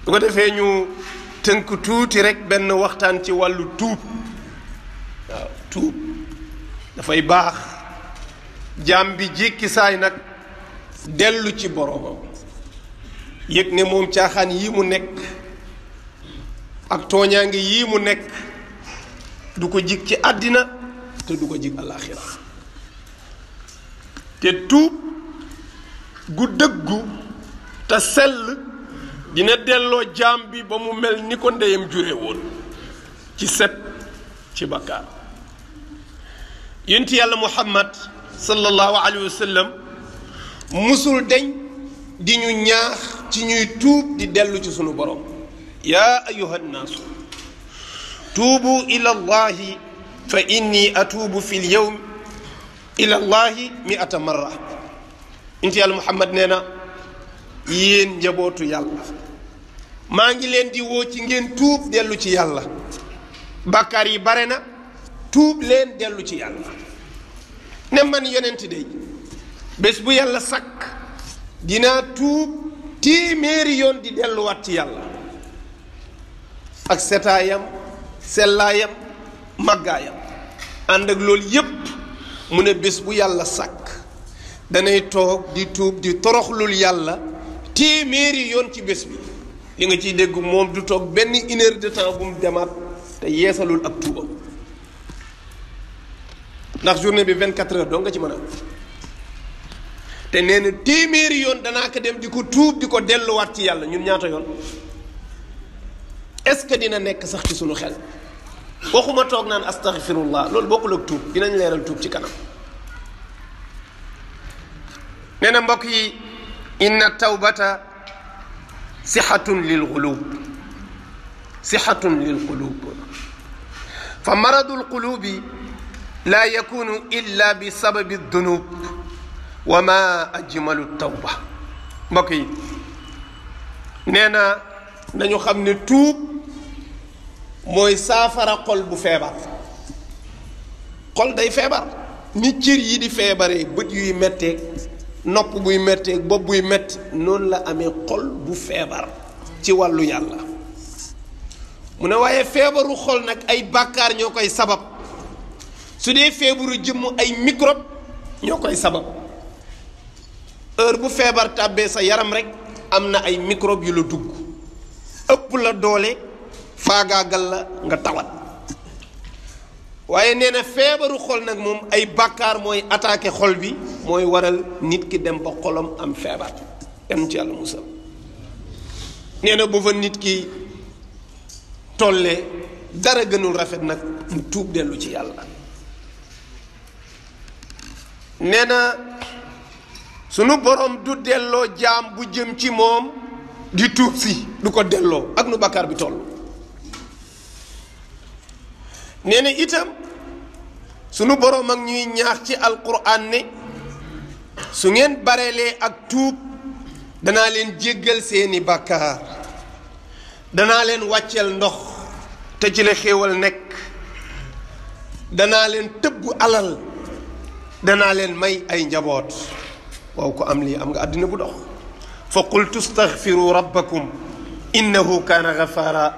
su ko defee ñu tënk tuuti rek benn waxtaan ci wàllu tuub. waaw tuub dafay baax jaam bi jékki saay nag dellu ci boroomam yëg ne moom caaxaan yii mu nekk ak tooñaange yii mu nekk du ko jig ci àddina te du ko jig àllaaxira te tuub gu dëggu te sell dina delloo jaam bi ba mu mel ni ko ndeyam jure woon ci set ci bakkaar yonent yàlla muhammad sallallahu alayhi wa sallam musul deñ di ñu ñaax ci ñuy tuub di dellu ci sunu borom yaa ayuha nnaasu tuubu ila allahi fa inni atuubu fi lyawm ila allahi 100 marra yonent yàlla muhammad nee na yéen njabootu yàlla maa ngi leen di woo ci ngeen tuub dellu ci yàlla bàkkaar yi bare na tuub leen dellu ci yàlla ne man yonent day bés bu yàlla sakk dinaa tuub téeméeri yoon di delluwaat ci yàlla ak setaayam sellaayam màggaayam ànd ak loolu yépp mu ne bés bu yàlla sakk danay toog di tuub di toroxlul yàlla téeméeri yoon ci bés bi li nga ciy dégg moom du toog benn 1 heure de temps bu mu demaat te yeesalul ak tuubam ndax journée bi 24 heures doo nga ci mën a te nee na téeméeri yoon danaa ko dem di ko tuub di ko delluwaat ci yàlla ñun ñaata yoon est-ce que dina nekk sax ci sunu xel waxuma toog naan astaghfirullah loolu bokkul ak tuub dinañ leeral tuub ci kanam nee na mbokk yi inna tawbata sixatun lil qulub sixatun lil qulub fa maradul qulubi laa yakunu illa bi sababi dunub wa ma ajmalu tawba mbokk yi nee na nañu xam ne tuub mooy saafara xol bu feebar xol day feebar ni cër yi di feebaree bët yuy metteeg nopp buy metteeg bopp buy metti noonu la amee xol bu feebar ci wàllu yàlla mu ne waaye feebaru xol nag ay bàkkaar ñoo koy sabab su dee feebaru jëmm ay microbe ñoo koy sabab heure bu feebar tàbbee sa yaram rek am na ay microbe yu la dugg ëpp la doole faagaagal la nga tawat waaye nee na feebaru xol nag moom ay bàkkaar mooy attaqué xol bi mooy waral nit ki dem ba xolam am feebar yan ci yàlla musal nee na bu fa nit ki tollee dara gënul rafet nag mu tuub dellu ci yàlla nee na sunu borom du delloo jaam bu jëm ci moom di tuub si du ko delloo ak nu bàkkaar bi toll nee na itam sunu borom ak ñuy ñaax ci alquran ne su ngeen bareelee ak tuub danaa leen jéggal seeni bàkkaar danaa leen wàcceel ndox te ci la xéewal nekk danaa leen tëbb alal danaa leen may ay njaboot waaw ko am lii am nga àddina bu dox fa qultu staghfiru rabbakum innahu kaana ghafaara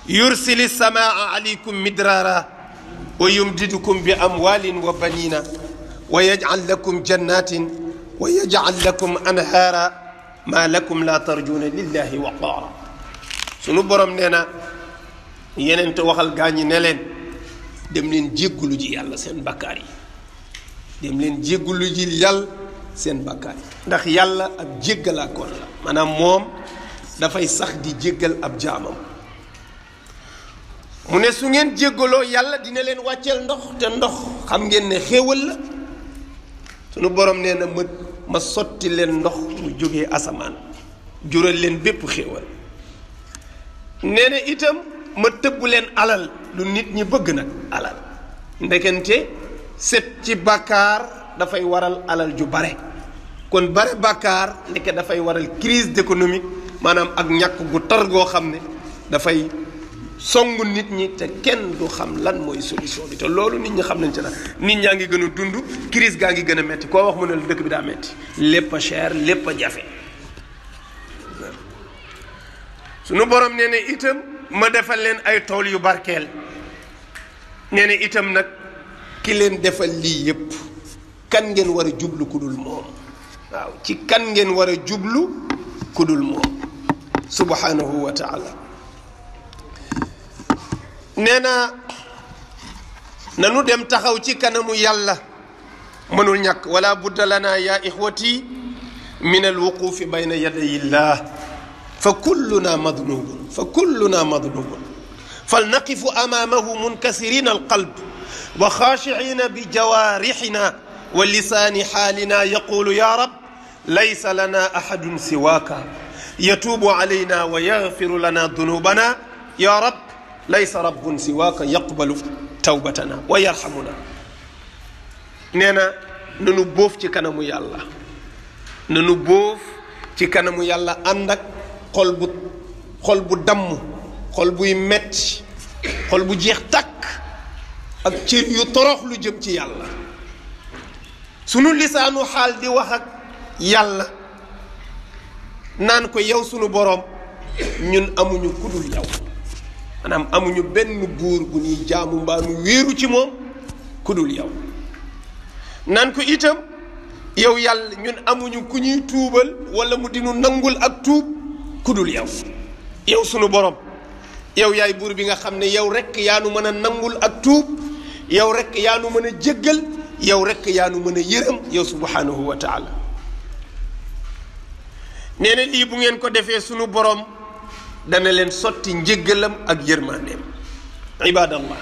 yursili samaa alaykum midraara wa yumdidukum bi amwaalin wa baniina wa yaj'al lakum jannatin wa yaj'al lakum anhaara maa lakum laa tarjuuna lillahi waqaara sunu borom nee na yeneen te waxal gaa ñi ne leen dem leen jéggulu ji yàlla seen bakkaar yi dem leen jéggulu ji yàlla seen bakkaar yi ndax yàlla ab jéggalaakoon la maanaam moom dafay sax di jéggal ab jaamam mu ne su ngeen jéggaloo yàlla dina leen wàcceel ndox te ndox xam ngeen ne xéewal la sunu borom nee na ma sotti leen ndox mu jógee asamaan jural leen bépp xéewal nee na itam ma tëbb leen alal lu nit ñi bëgg nag alal ndekente set ci bàkkaar dafay waral alal ju bare kon bare bàkkaar ndeke dafay waral crise économique maanaam ak ñàkk gu tar goo xam ne dafay songu nit ñi te kenn du xam lan mooy solution bi te loolu nit ñi xam nañ ci la nit ñaa ngi gën a dund crise gaa ngi gën a metti koo wax mu ne la dëkk bi daa metti lépp a cher lépp a jafe sunu borom nee na itam ma defal leen ay tool yu barkeel nee na itam nag ki leen defal lii yépp kan ngeen war a jublu ku dul moom waaw ci kan ngeen war a jublu ku dul moom subhanahu wa taala nee na nanu dem taxaw ci kanamu yàlla mënul ñàkk wala budda lana ya ixwati min alwuqufi bayna yaday llah fa kulluna madnubun falnaqifu amamahu munkasirina alqalb wa khashicina bijawarixina wa lisani xaalina yaqulu ya rab laysa lana ahadun siwaka yatubu alayna wa yaghfiru lana dunubana ya rab laysa rabbun siwaka yaqbalu tawbatana wa yarhamuna nee na nanu bóof ci kanamu yàlla nanu bóof ci kanamu yàlla ànd ak xol bu damm xol buy metti xol bu jeex takk ak cër yu torox lu jëm ci yàlla sunu lisaanu xaal di wax ak yàlla naan ko yow sunu boroom ñun amuñu kudul yow maanaam amuñu benn buur bu ñuy jaamu mbaa nu wéeru ci moom kudul yow naan ko itam yow yàlla ñun amuñu ku ñuy tuubal wala mu dinu nangul ak tuub kudul yow yow sunu borom yow yaay buur bi nga xam ne yow rekk yaa nu mën a nangul ak tuub yow rekk yaa nu mën a jéggal yow rekk yaa nu mën a yërëm yow subhanahu wa taala nee na lii bu ngeen ko defee sunu borom dana leen sotti njéggalam ak yërmandeem ibadallah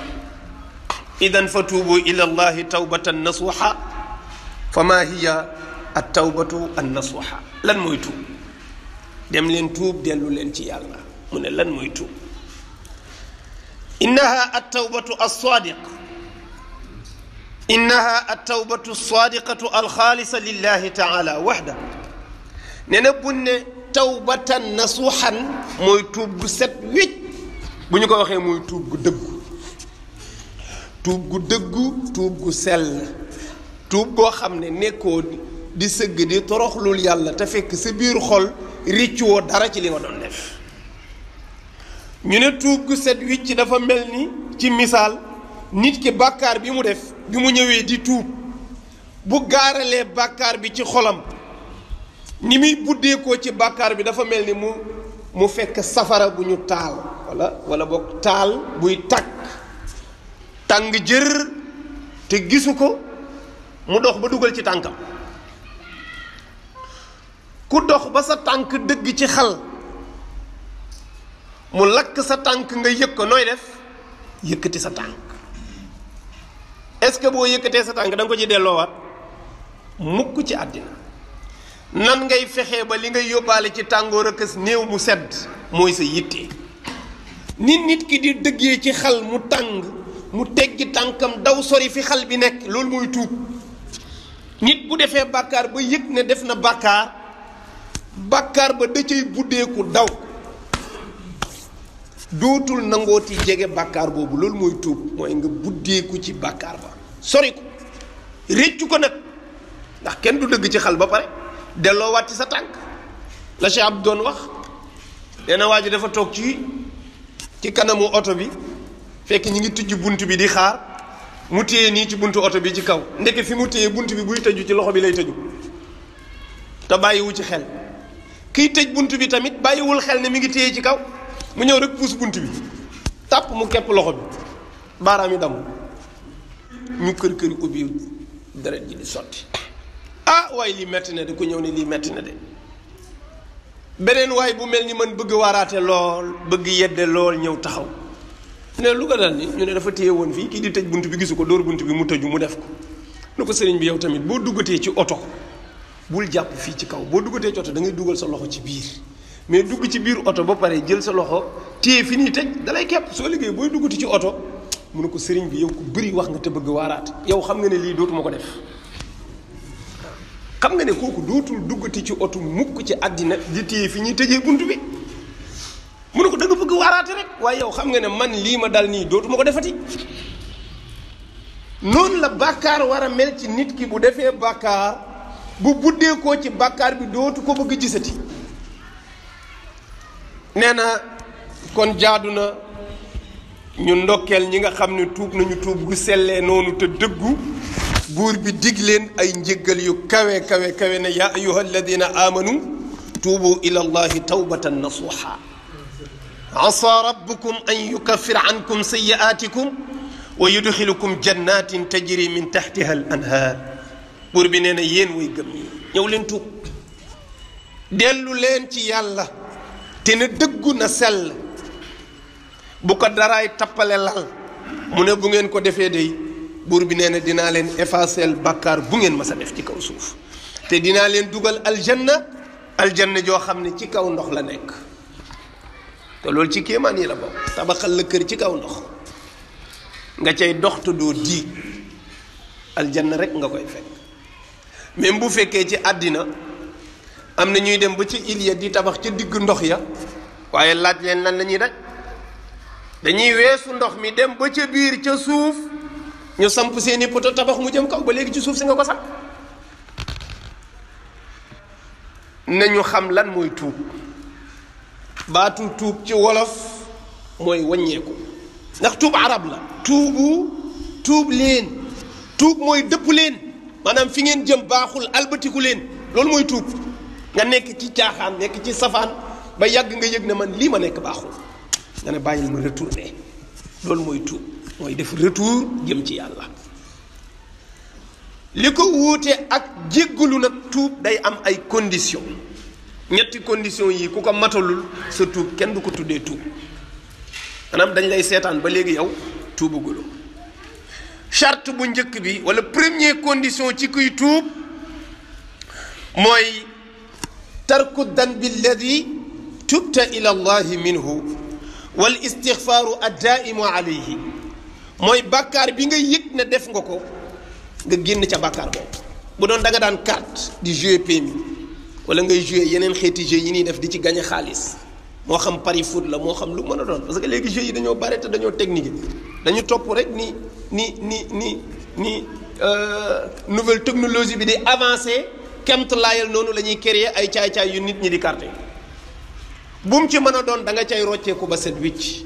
idan fa tuubu ila allahi tawbatan nasuha fa ma hiya at tawbatu an nasuha lan mooy tuub dem leen tuub dellu leen ci yàlla mu ne lan mooy tuub innaha at tawbatu as-sadiq innaha at tawbatu as-sadiqatu al-khalisa lillahi ta'ala wahda nee na bu ne tawbatan nasuhan mooy tuub gu set wécc bu ñu ko waxee mooy tuub gu dëggu tuub gu sell tuub goo xam ne nekkoo di sëgg di toroxlul yàlla te fekk sa biir xol riccuwoo dara ci li nga doon def ñu ne tuub gu set wicc dafa mel ni ci misaal nit ki bàkkaar bi mu def bi mu ñëwee di tuub bu gaaralee bàkkaar bi ci xolam ni muy buddeekoo ci bàkkaar bi dafa mel ni mu fekk safara bu ñu taal wala boog taal buy tàng jër te gisu ko mu dox ba dugal ci tànkam ku dox ba sa tànk dëgg ci xal mu lakk sa tànk nga yëg ko nooy def yëkkati sa tànk est-ce que boo yëkkatee sa tànk da nga ko ci delloowaat mukk ci àddina nan ngay fexee ba li ngay yóbbaale ci tàngoor ak néew mu sedd mooy sa yitte nit ki di dëggee ci xal mu tàng mu teggi tànkam daw sori fi xal bi nekk loolu mooy tuub nit bu defee bàkkaar ba yëg ne def na bàkkaar ba da cay buddeeku daw dootul nangooti jege bàkkaar boobu loolu mooy tuub mooy nga buddeeku ci bàkkaar ba sori ko réccu ko nag ndax kenn du dëgg ci xal ba pare delloo waat ci sa tànk la Cheikh Abdou doon wax nee na waa ji dafa toog ci kanamu oto bi fekk ñi ngi tijj bunt bi di xaar mu téye nii ci buntu oto bi ci kaw ndeke fi mu téye bunt bi buy tëju ci loxo bi lay tëju te bàyyiwu ci xel kiy tëj bunt bi tamit bàyyiwul xel ne mi ngi téye ci kaw mu ñëw rek puus bunt bi tàpp mu kepp loxo bi baaraam yi damm ñu kër ubbi deret ji di sotti waaye lii metti na de ku ñëw ne lii metti na de beneen waay bu mel ni man bëgg waaraate lool bëgg yedde lool ñëw taxaw ne lu ko dal ni ñu ne dafa téye woon fii kii di tëj bunt bi gisu ko dóor bunt bi mu tëju mu def ko ne ko sëriñ bi yow tamit boo duggatee ci oto bul jàpp fii ci kaw boo duggatee ci oto da ngay dugal sa loxo ci biir mais dugg ci biir oto ba pare jël sa loxo téye fi nii tëj dalay kepp soo liggéey booy duggati ci oto mu ne ko sëriñ bi yow ku bëri wax nga te bëgg waaraate yow xam nga ne lii dootuma ko def xam nga ne kooku dootul duggati ci oto mukk ci àddina di téye fi ñuy tëjee bunt bi mu ne ko da nga bëgg waaraate rek waaye yow xam nga ne man lii ma dal nii dootuma ko defati noonu la bàkkaar war a mel ci nit ki bu defee bàkkaar bu buddeekoo ci bàkkaar bi dootu ko bëgg gisati nee na kon jaadu na ñu ndokkeel ñi nga xam ne tuub nañu tuub gu sellee noonu te dëggu buur bi dig leen ay njëggal yu kawe kawe kawe ne yaa ayuha alladina amanu tuubu ila allahi tawbatan nasuha asa rabbukum an yukaffira ankum sayi'atikum wa yudxilukum jannatin tajri min taxtiha al anhaar buur bi nee na yéen way gëm ñi ñëw leen tuub dellu leen ci yàlla te na dëggu na sell bu ko daraay tappale lal mu ne bu ngeen ko defee day buur bi nee na dinaa leen effacer bàkkaar bu ngeen mas a def ci kaw suuf te dinaa leen dugal aljanna joo xam ne ci kaw ndox la nekk te loolu ci kéemaan yi la bokk tabaxal la kër ci kaw ndox nga cay dox te doo diig aljanna rek nga koy fekk même bu fekkee ci àddina am na ñuy dem ba ci île ya di tabax ca digg ndox ya waaye laaj leen lan la ñuy daj dañuy weesu ndox mi dem ba ca biir ca suuf ñu samp seeni poto tabax mu jëm kaw ba léegi ci suuf si nga ko sax nañu xam lan mooy tuub baatu tuub ci wolof mooy wàññeeku ndax tuub arab la tuub leen tuub mooy dëpp leen maanaam fi ngeen jëm baaxul albatiku leen loolu mooy tuub nga nekk ci caaxaan nekk ci safaan ba yàgg nga yëg ne man lii ma nekk baaxul nga ne bàyyil ma retourné loolu mooy tuub mooy def retour jëm ci yàlla li ko wuute ak jéggalu nag tuub day am ay condition ñetti condition yi ku ko matalul sa tuub kenn du ko tuddee tuub maanaam dañ lay seetaan ba léegi yow tuubaguloo charte bu njëkk bi wala première condition ci kuy tuub mooy tarku danbi alladi tubta ila allahi minhu wal istixfaaru addaimu alayhi mooy bàkkaar bi nga yëg ne def nga ko nga génn ca bàkkaar boobu bu doon da nga daan carte di jouer PMI wala ngay jouer yeneen xeeti jeux yi ñuy def di ci gañe xaalis moo xam pari foot la moo xam lu mën a doon parce que léegi jeux yi dañoo bare te dañoo technique dañu topp rek ni nouvelle technologie bi di avancé kemt laayal noonu la ñuy créer ay caay-caay yu nit ñi di carte bu mu ci mën a doon da nga cay rocceeku ba set wicc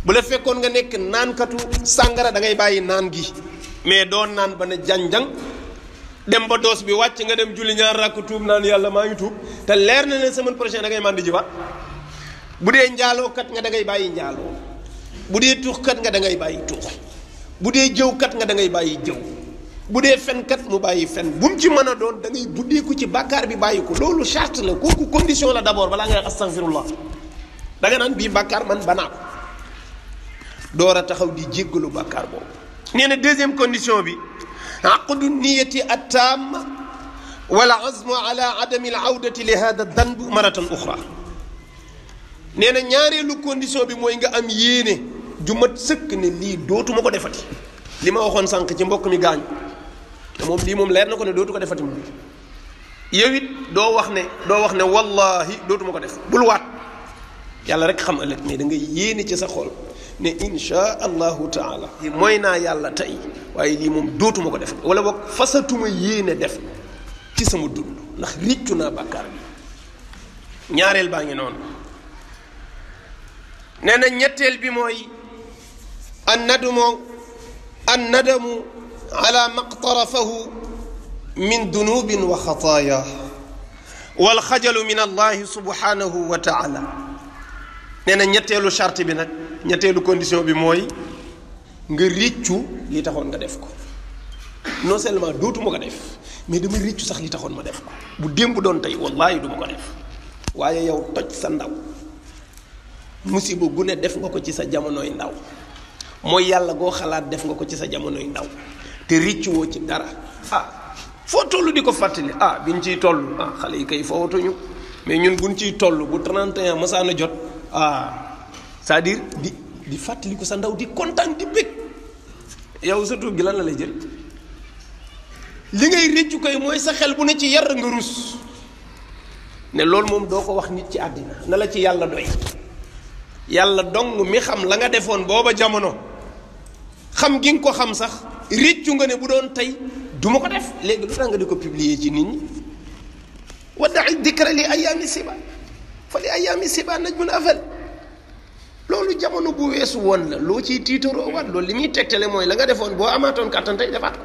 bu la fekkoon nga nekk naankatu sàngara da ngay bàyyi naan gi mais doon naan ba ne janjang dem ba doos bi wàcc nga dem julli ñaar rakk tuub naan yàlla maa ngi tuub te leer na ne semaine prochaine da ngay màndi ji waat bu dee njaaloo kat nga da ngay bàyyi njaaloo bu dee tuux kat nga da ngay bàyyi tuux bu dee jëw kat nga da ngay bàyyi jëw bu dee fen kat mu bàyyi fen bu mu ci mën a doon da ngay buddeeku ci bàkkaar bi bàyyi ko loolu charte la kooku condition la d'abord balaa ngay wax astaghfirullah da nga naan bii bàkkaar man banaa ko door a taxaw di jéggalu bàkkaar boobu nee na deuxième condition bi aqdu niyati attaam wala azmu ala adami alawdati li hada danb maratan uxra nee na ñaareelu condition bi mooy nga am yéene ju mat sëkk ne lii dootuma ko defati li ma waxoon sànq ci mbokk mi gaañu te moom lii moom leer na ko ne dootu ko defati moom yow it doo wax ne wallahi dootuma ko def bul waat yàlla rek xam ëllëg mais da ngay yéene ci sa xol ne insha allahu taala mooy naa yàlla tey waaye lii moom dootuma ko def wala boog fasatuma yéene def ci sama dund ndax riccu naa bàkkaar bi ñaareel baa ngi noonu nee na ñetteel bi mooy annadamu ala maqtarafahu min dunubin wa xataaya walxajalu min allahi subhanahu wa taala nee na ñetteelu charte bi nag ñetteelu condition bi mooy nga réccu li taxoon nga def ko non seulement dootuma ko def mais dama réccu sax li taxoon ma def ko bu démb doon tey wallaahi duma ko def waaye yow toj sa ndaw musiba gu ne def nga ko ci sa jamonoy ndaw mooy yàlla goo xalaat def nga ko ci sa jamonoy ndaw te réccuwoo ci dara foo toll di ko fàttali biñ ciy toll xale yi kay foowatuñu mais ñun buñ ciy toll bu 31 masaana jot c'est-à-dire di fàttali ko sa ndaw di kontaan di bég yow sa tuub gi lan la lay jël li ngay réccu koy mooy sa xel bu ne ci yar nga rus ne loolu moom doo ko wax nit ci àddina na la ci yàlla doy yàlla dong mi xam la nga defoon booba jamono xam gi nga ko xam sax réccu nga ne bu doon tey duma ko def léegi lu tax nga di ko publier ci nit ñi wadda'i dikra li ayaami siba fa li ayaami siba najmun afal loolu jamono bu weesu woon la loo ciy tiitaroo waat loolu li muy tegtale mooy la nga defoon boo amaatoon kàttan tey defaat ko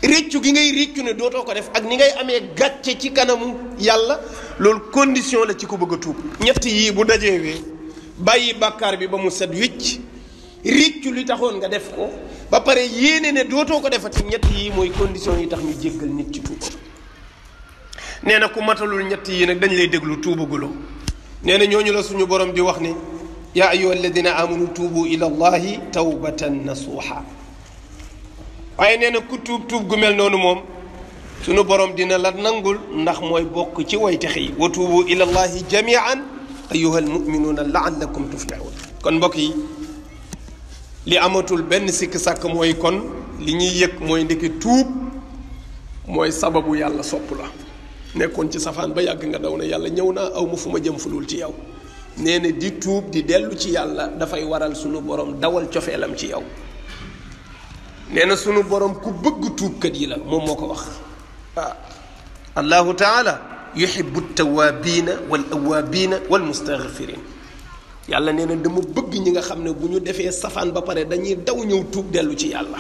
réccu gi ngay réccu ne dootoo ko def ak ni ngay amee gàcce ci kanamu yàlla loolu condition la ci ko bëgg a tuub ñett yii bu dajeewee bàyyi bàkkaar bi ba mu set wicc réccu li taxoon nga def ko ba pare yéene ne dootoo ko defati ñett yii mooy condition yi tax ñu jéggal nit ci tuub nee na ku matalul ñett yii nag dañ lay déglu tuubaguloo nee na ñooñu la suñu borom di wax ne yaa ayyuha alladina amanu tuubu ila allahi tawbatan nasuha waaye nee na ku tuub gu mel noonu moom suñu borom dina la nangul ndax mooy bokk ci way texe yi wa tuubu ila allahi jamian ayyuha almuminuuna laallakum tuflihun kon mbokk yi li amatul benn sikk sàkk mooy kon li ñuy yëg mooy ndeke tuub mooy sababu yàlla sopp la nekkoon ci safaan ba yàgg nga daw ne yàlla ñëw naa aw ma fu ma jëm fulul ci yow nee na di tuub di dellu ci yàlla dafay waral sunu borom dawal cofeelam ci yow nee na sunu borom ku bëgg tuubkat yi la moom moo ko wax allahu taala yuhibbu tawaabiina wal awaabiina wal mustaghfirin yàlla nee na dama bëgg ñi nga xam ne bu ñu defee safaan ba pare dañuy daw ñëw tuub dellu ci yàlla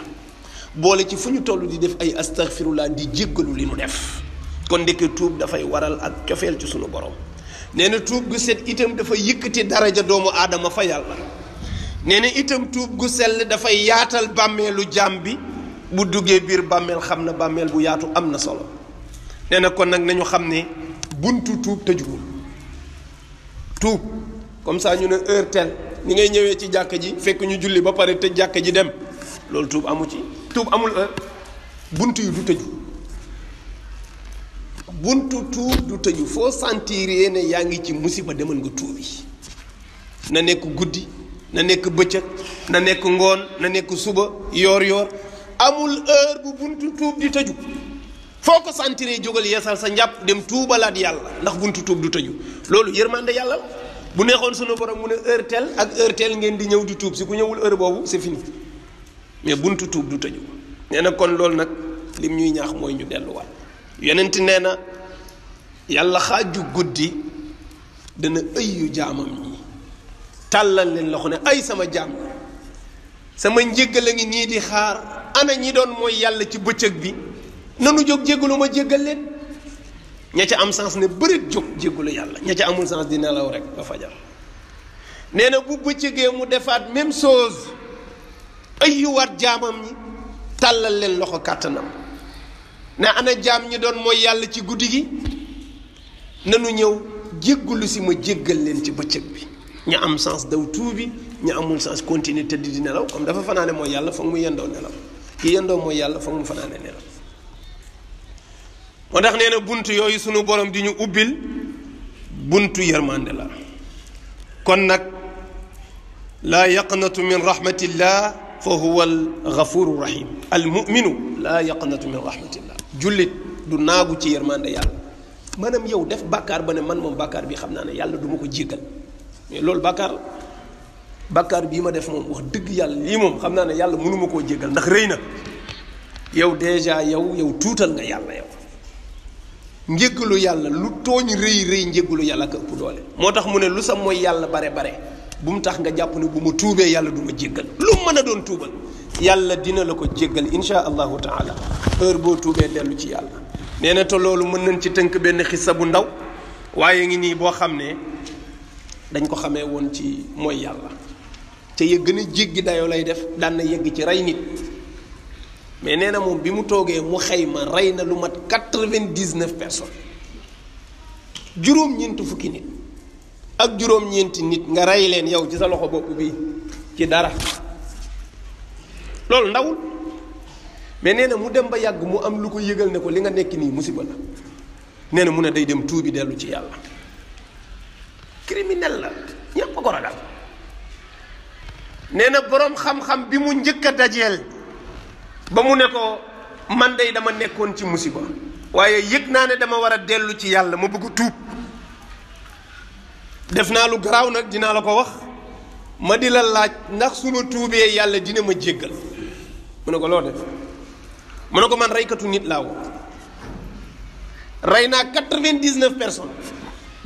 boole ci fu ñu toll di def ay astaghfirullah di jéggalu li mu def kon ndeke tuub dafay waral ak cofeel ci sunu borom nee na tuub gu set itam dafa yëkkati daraja doomu aadama fa yàlla nee na itam tuub gu sell dafay yaatal bàmmeelu jaam bi bu duggee biir bàmmeel xam na bàmmeel bu yaatu am na solo nee na kon nag nañu xam ne buntu tuub tëjuwul tuub comme ça ñu ne heure telle ni ngay ñëwee ci jàkka ji fekk ñu julli ba pare tëj jàkka ji dem loolu tuub amu ci tuub amul heure buntu yi du tëju buntu tuub du tëju foo sentir ne yaa ngi ci musiba demal nga tuubi na nekk guddi na nekk bëccëg na nekk ngoon na nekk suba yoor amul heure bu buntu tuub di tëju foo ko sentir jógal yeesal sa njàpp dem tuubalaat yàlla ndax buntu tuub du tëju loolu yërmande yàlla bu neexoon sunu borom mu ne heure telle ak heure telle ngeen di ñëw di tuub si ku ñëwul heure boobu c'est fini mais buntu tuub du tëju nee na kon loolu nag lim ñuy ñaax mooy ñu delluwaat yonent nee na yàlla xaaju guddi dana ëyyu jaamam ñi tàllal leen loxo ne ay sama jaam sama njéggal a ngi nii di xaar ana ñi doon mooy yàlla ci bëccëg bi nanu jóg jéggalu ma jéggal leen ña ca am sens ne bërit jóg jéggalu yàlla ña ca amul sens di nelaw rek ba fajar nee na bu bëccëgee mu defaat même chose ëyyuwaat jaamam ñi tàllal leen loxo kàttanam ne ana jaam ñi doon mooy yàlla ci guddi gi nanu ñëw jéggalu si ma jéggal leen ci bëccëg bi ña am sens daw tuubi ña amul sens continuer tëdd di nelaw comme dafa fanaane mooy yàlla foog mu yendoo nelaw ki yendoo mooy yàlla foog mu fanaane nelaw moo tax nee na buntu yooyu sunu borom di ñu ubbil buntu yërmande la kon nag laa yaqnatu min rahmatillah fa huwa al ghafuru rahim al muminu laa yaqnatu min rahmatillah jullit du naagu ci yërmande yàlla maanaam yow def bàkkaar ba ne man moom bàkkaar bi xam naa ne yàlla du ma ko jéggal mais loolu bàkkaar bii ma def moom wax dëgg yàlla lii moom xam naa ne yàlla mënu ma koo jéggal ndax rëy na yow déjà yow tuutal nga yàlla yow njéggalu yàlla lu tooñ rëy njéggalu yàlla ak ëpp doole moo tax mu ne lu sa mooy yàlla bare bu mu tax nga jàpp ne bu ma tuubee yàlla du ma jéggal lu mën a doon tuubal yàlla dina la ko jéggal insha allahu taala heure boo tuubee dellu ci yàlla nee na te loolu mën nañ ci tënk benn xissa bu ndaw waaye ngi nii boo xam ne dañ ko xamee woon ci mooy yàlla te ya gën a jéggi dayoo lay def daan na yegg ci rey nit mais nee na moom bi mu toogee mu xayma rey na lu mat 99 personnes juróom-ñeent fukki nit ak juróom-ñeenti nit nga rey leen yow ci sa loxo bopp bi ci dara loolu ndawul mais nee na mu dem ba yàgg mu am lu ko yëgal ne ko li nga nekk nii musiba la nee na mu ne day dem tuubi dellu ci yàlla criminel la ñépp a ko ragal nee na boroom xam-xam bi mu njëkk a dajeel ba mu ne ko man day dama nekkoon ci musiba waaye yëg naa ne dama war a dellu ci yàlla ma bëgg tuub def naa lu garaaw nag dinaa la ko wax ma di la laaj ndax su ma tuubee yàlla dina ma jéggal mu ne ko loo def mu ne ko man reykatu nit laa woon rey naa 99 personnes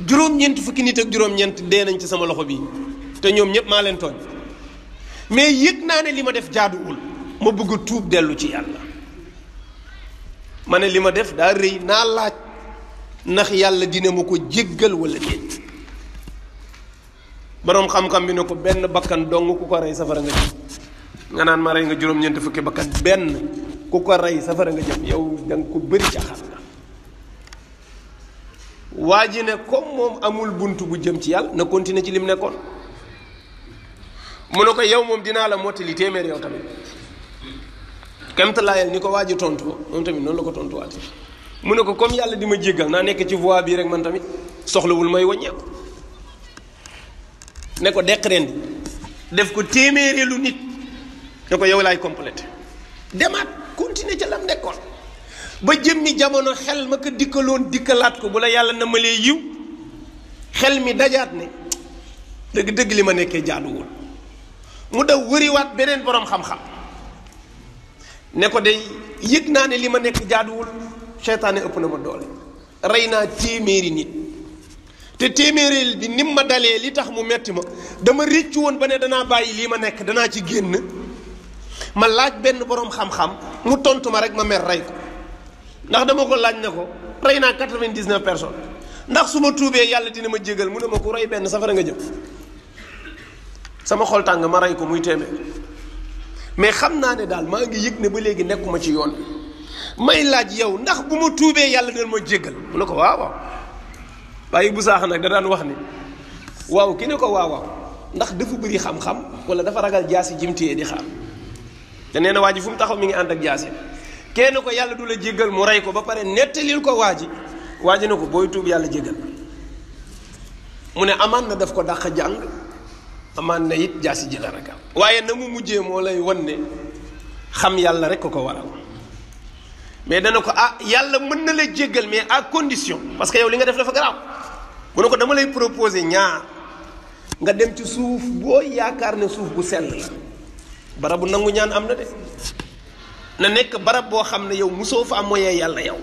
juróom-ñeent fukki nit ak juróom-ñeent dee nañ ci sama loxo bii te ñoom ñëpp maa leen tooñ mais yëg naa ne li ma def jaaduwul ma bëgg a tuub dellu ci yàlla ma ne li ma def daa rëy naa laaj ndax yàlla dina ma ko jéggal wala déet boroom xam-xam bi ne ko benn bakkan dong ku ko rey safara nga jëm nga naan ma rey nga juróom-ñeent fukki bakkan benn ku ko rey safara nga jëm yow danga ko bëri ca xam nga waa ji ne comme moom amul bunt bu jëm ci yàlla na continuer ci lim nekkoon mu ne ko yow moom dinaa la mottali téeméer yow tamit kemt laayal ni ko waa ji tontu moom tamit noonu la ko tontuwaate mu ne ko comme yàlla di ma jéggal naa nekk ci voie bii rek man tamit soxlawul may wàññeeku ne ko deq ren def ko téeméereelu nit ne ko yow laay complété demaat continuer ca lam nekkoon ba jëmmi jamono xel ma ko dikkaloon dikkalaat ko bu la yàlla na malee yiw xel mi dajaat ne dëgg-dëgg li ma nekkee jaaduwul mu daw wëriwaat beneen boroom xam-xam ne ko day yëg naa ne li ma nekk jaaduwul seytaane ëpp na ma doole rey naa téeméeri nit te téeméereel bi nim ma dalee li tax mu metti ma dama réccu woon ba ne danaa bàyyi lii ma nekk danaa ci génn ma laaj benn boroom xam-xam mu tontu ma rek ma mer rey ko ndax dama ko laaj ne ko rey naa 99 personnes ndax su ma tuubee yàlla dina ma jégal mu ne ma ku rey benn safara nga jëm sama xol tàng ma rey ko muy téeméer mais xam naa ne daal maa ngi yëg ne ba léegi nekkuma ci yoon may laaj yow ndax bu ma tuubee yàlla dina ma jégal mu ne ko waaw waaw waaye bu saax nag da daan wax ni waaw ki ne ko waaw waaw ndax dafa bëri xam-xam wala dafa ragal jaasi jimtiyee di xaar te nee na waa ji fu mu taxaw mi ngi ànd ak jaasi kenn ko yàlla du la jéggal mu rey ko ba pare nettalil ko waa ji ne ko booy tuub yàlla jéggal mu ne amaan na daf ko dàq jàng amaan na it jaasi ji la ragal waaye na mu mujjee moo lay wan ne xam yàlla rek ko waral mais dana ko yàlla mën na la jéggal mais à condition parce que yow li nga def dafa garaaw mu ne ko dama lay proposer ñaar nga dem ci suuf boo yaakaar ne suuf bu sell la barabu nangu ñaan am na de na nekk barab boo xam ne yow musoo fa moyee yàlla yow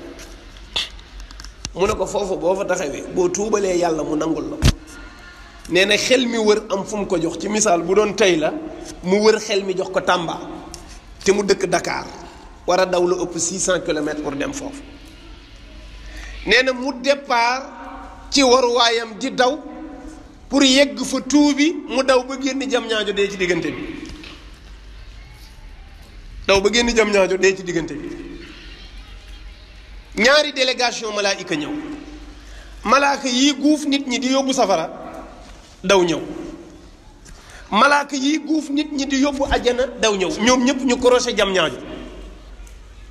mu ne ko foofu boo fa taxawee boo tuubalee yàlla mu nangul la nee na xel mi wër am fu mu ko jox ci misaal bu doon tey la mu wër xel mi jox ko Tamba te mu dëkk Dakar war a daw lu ëpp 600 kilomètres pour dem foofu nee na mu départ ci waruwaayam di daw pour yegg fa tuubi mu daw ba génn jam ñaajo dee ci diggante bi ñaari délégation malaayika ñëw malaaka yi guuf nit ñi di yóbbu safara daw ñëw malaaka yi guuf nit ñi di yóbbu ajjana daw ñëw ñoom ñëpp ñu korosé jam ñaajo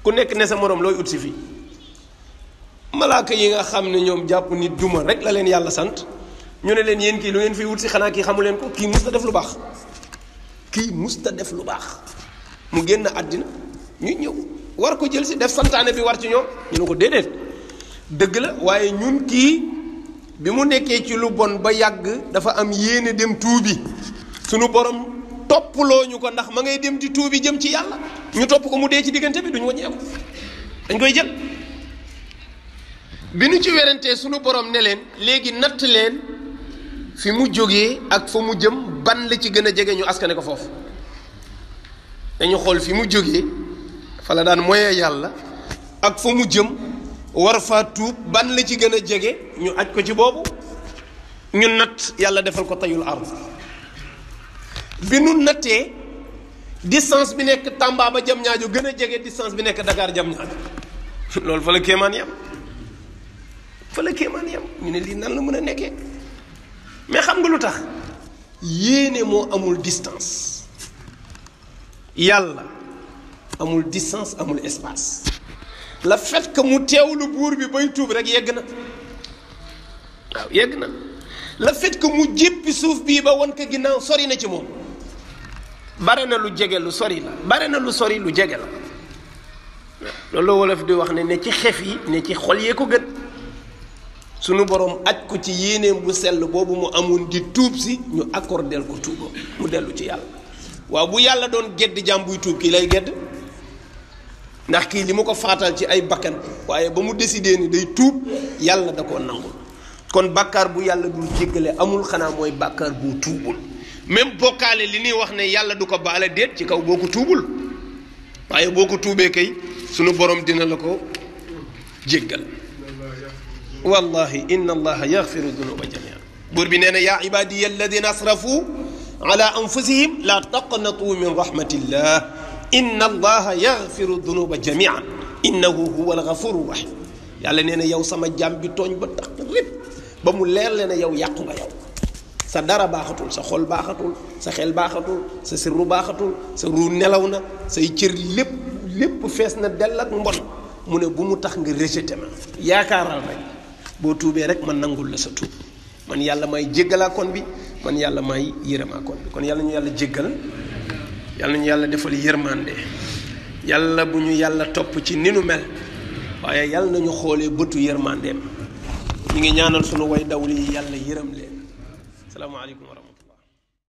ku nekk ne sa moroom looy ut si fii malaaka yi nga xam ne ñoom jàpp nit duma rek la leen yàlla sant ñu ne leen yéen kii lu ngeen fi wut si xanaa kii xamu leen ko kii musta def lu baax mu génn àddina ñu ñëw war ko jël si def santaane bi war ci ñoom ñu ne ko déedéet dëgg la waaye ñun kii bi mu nekkee ci lu bon ba yàgg dafa am yéene dem tuubi sunu borom topploo ñu ko ndax ma ngay dem di tuubi jëm ci yàlla ñu topp ko mu dee ci diggante bi duñu wàññeeku dañ koy jël bi ñu ci werantee sunu borom ne leen léegi natt leen fi mu jógee ak fa mu jëm ban la ci gën a jege ñu askane ko foofu dañu xool fi mu jógee fa la daan moyee yàlla ak fa mu jëm war faa tuub ban la ci gën a jege ñu aj ko ci boobu ñu natt yàlla defal ko tayul ard bi nu nattee distance bi nekk Tamba ba jam ñaajo gën a jege distance bi nekk Dakar jam ñaajo loolu fa la kéemaan yam ñu ne lii nan la mën a nekkee mais xam nga lu tax yéene moo amul distance yàlla amul distance amul espace le fait que mu teewlu buur bi bay tuub rek yegg na le fait que mu jéppi suuf bii ba wan ko ginnaaw sori na ci moom bare na lu jege lu sori la bare na lu sori lu jege la loolu wolof di wax ne ci xef yi ne ci xol yee ko gën sunu borom aj ko ci yéeneem bu sell boobu mu amoon di tuub si ñu accordeel ko tuubam mu dellu ci yàlla waaw bu yàlla doon gedd jàmm buy tuub kii lay gedd ndax kii li mu ko faatal ci ay bakkan waaye ba mu décidé ni day tuub yàlla da koo nangul kon bàkkaar bu yàlla dul jéggale amul xanaa mooy bàkkaar bu tuubul même bokkaale li ñuy wax ne yàlla du ko baale déet ci kaw boo ko tuubul waaye boo ko tuubee kay sunu borom dina la ko jéggal wallahi inna allaha yaxfiru dunuba jamia buur bi nee na yaa ibadiya alladina asrafu ala anfusihim la taqnatu min rahmatillah inna allaha yaxfiru dunuba jamia innahu huwa alghafuru rahim yàlla nee na yow sama jaam bi tooñ ba tax lépp ba mu leer le na yow yàqu nga yow sa dara baaxatul sa xol baaxatul sa xel baaxatul sa sirru baaxatul sa ruu nelaw na say cër lépp fees na dell ak mbon mu ne bu mu tax nga rejeté ma yaakaaral rek boo tuubee rek man nangul la sa tuub man yàlla may jéggalaa kon bi man yàlla may yërëmaa kon bi kon yàlla ñu yàlla jéggal yàlla ñu yàlla defal yërmande yàlla bu ñu yàlla topp ci ni nu mel waaye yàlla nañu xoolee bëtu yërmandeem ñu ngi ñaanal sunu way dawli yi yàlla yërëm leen salaamaaleykum.